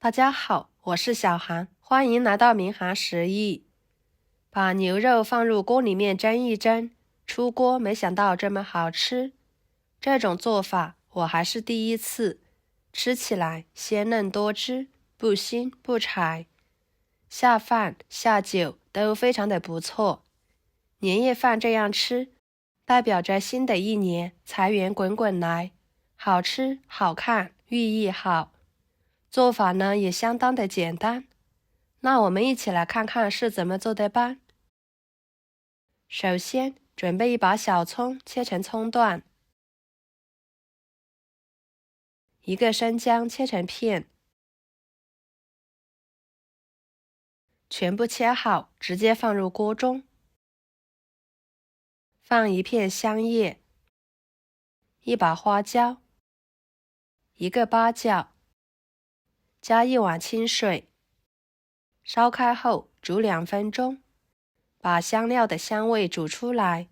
大家好，我是小韩，欢迎来到民航食艺。把牛肉放入锅里面蒸一蒸，出锅没想到这么好吃。这种做法我还是第一次，吃起来鲜嫩多汁，不腥不柴，下饭下酒都非常的不错。年夜饭这样吃，代表着新的一年财源滚滚来，好吃好看，寓意好。做法呢也相当的简单，那我们一起来看看是怎么做的吧。首先准备一把小葱，切成葱段，一个生姜切成片，全部切好，直接放入锅中，放一片香叶，一把花椒，一个八角，加一碗清水，烧开后煮2分钟，把香料的香味煮出来。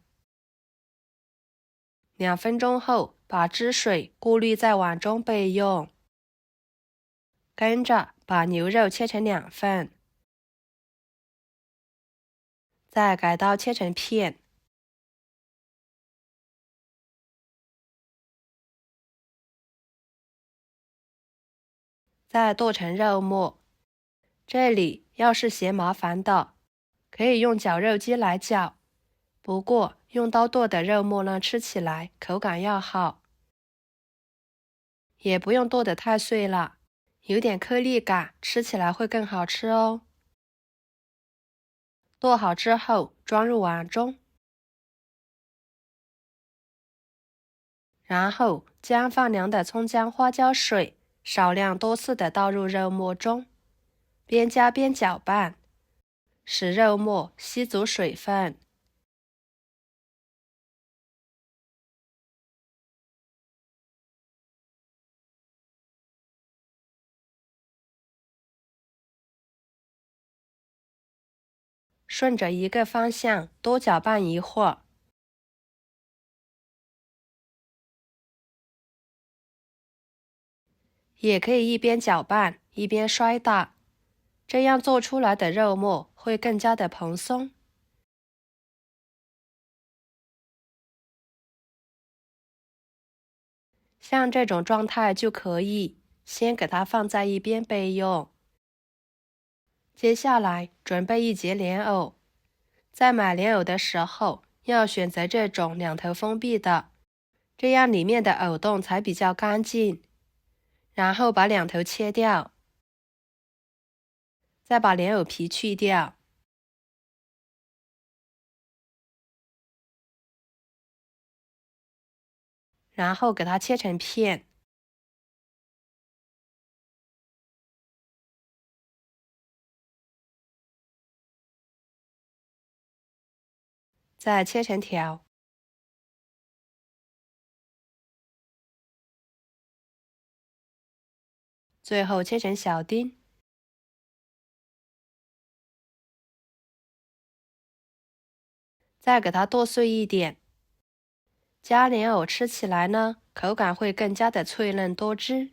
2分钟后，把汁水过滤在碗中备用。跟着把牛肉切成2份，再改刀切成片，再剁成肉末。这里要是嫌麻烦的，可以用绞肉机来绞，不过用刀剁的肉末呢，吃起来口感要好，也不用剁得太碎了，有点颗粒感，吃起来会更好吃哦。剁好之后装入碗中，然后将放凉的葱姜花椒水少量多次的倒入肉末中，边加边搅拌，使肉末吸足水分。顺着一个方向多搅拌一会儿，也可以一边搅拌一边摔打，这样做出来的肉末会更加的蓬松。像这种状态就可以先给它放在一边备用。接下来准备一节莲藕，在买莲藕的时候要选择这种2头封闭的，这样里面的藕洞才比较干净。然后把2头切掉，再把莲藕皮去掉，然后给它切成片，再切成条，最后切成小丁。再给它剁碎一点，加莲藕吃起来呢，口感会更加的脆嫩多汁，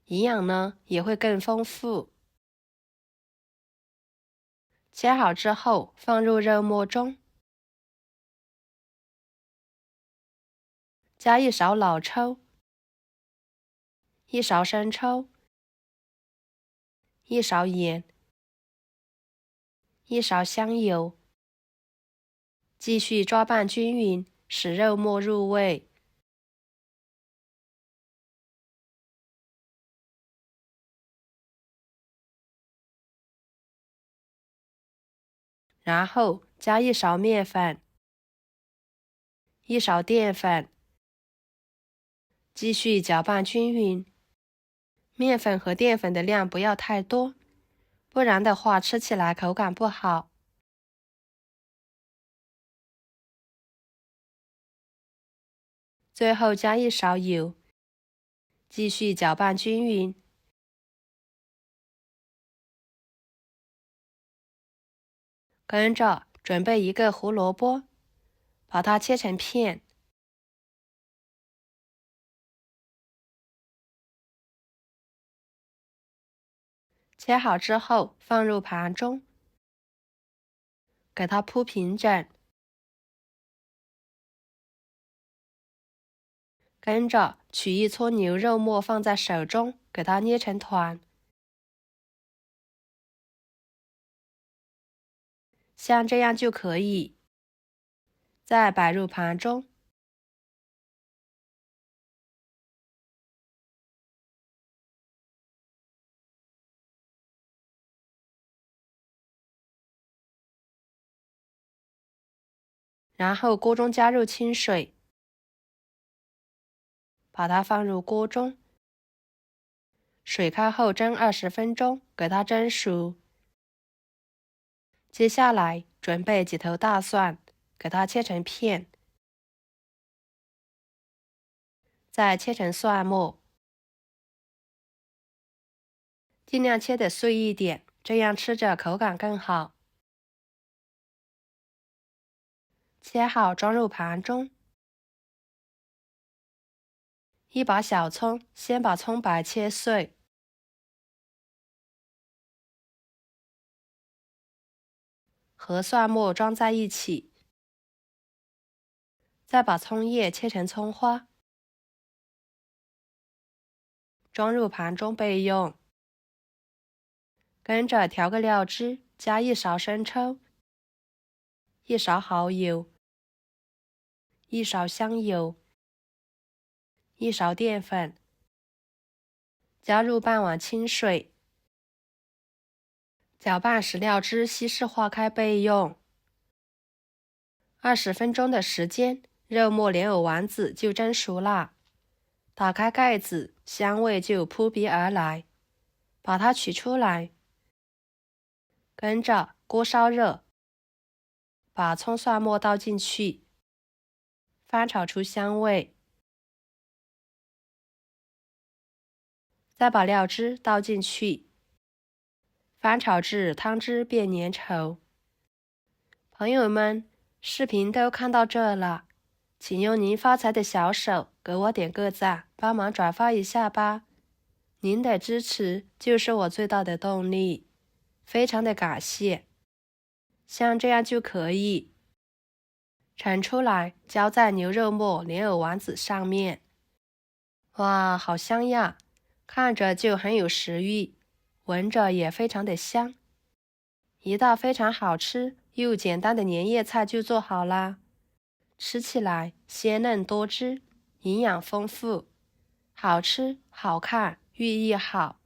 营养呢也会更丰富。切好之后放入肉末中，加1勺老抽，1勺生抽，1勺盐，1勺香油，继续抓拌均匀，使肉末入味。然后加1勺面粉，1勺淀粉，继续搅拌均匀。面粉和淀粉的量不要太多，不然的话吃起来口感不好。最后加1勺油，继续搅拌均匀。跟着准备一个胡萝卜，把它切成片，切好之后放入盘中，给它铺平整。跟着取一撮牛肉末放在手中，给它捏成团，像这样就可以。再摆入盘中。然后锅中加入清水，把它放入锅中，水开后蒸20分钟，给它蒸熟。接下来准备几头大蒜，给它切成片，再切成蒜末，尽量切得碎一点，这样吃着口感更好。切好装入盘中。一把小葱，先把葱白切碎，和蒜末装在一起，再把葱叶切成葱花，装入盘中备用。跟着调个料汁，加1勺生抽，1勺蚝油，1勺香油，1勺淀粉，加入半碗清水，搅拌时料汁稀释化开备用。20分钟的时间，肉末莲藕丸子就蒸熟了。打开盖子，香味就扑鼻而来。把它取出来，跟着锅烧热，把葱蒜末倒进去，翻炒出香味。再把料汁倒进去，翻炒至汤汁变粘稠。朋友们，视频都看到这了，请用您发财的小手给我点个赞，帮忙转发一下吧。您的支持就是我最大的动力，非常的感谢。像这样就可以盛出来，浇在牛肉末莲藕丸子上面。哇，好香呀！看着就很有食欲，闻着也非常的香。一道非常好吃又简单的年夜菜就做好啦，吃起来鲜嫩多汁，营养丰富，好吃好看，寓意好，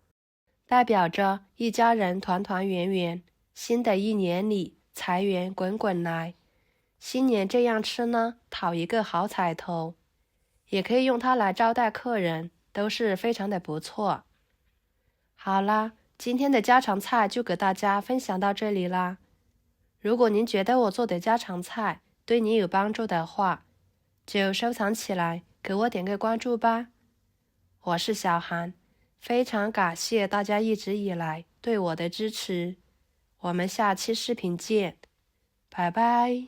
代表着一家人团团圆圆，新的一年里财源滚滚来。新年这样吃呢，讨一个好彩头，也可以用它来招待客人，都是非常的不错。好啦，今天的家常菜就给大家分享到这里啦。如果您觉得我做的家常菜对你有帮助的话，就收藏起来，给我点个关注吧。我是小韩，非常感谢大家一直以来对我的支持。我们下期视频见，拜拜。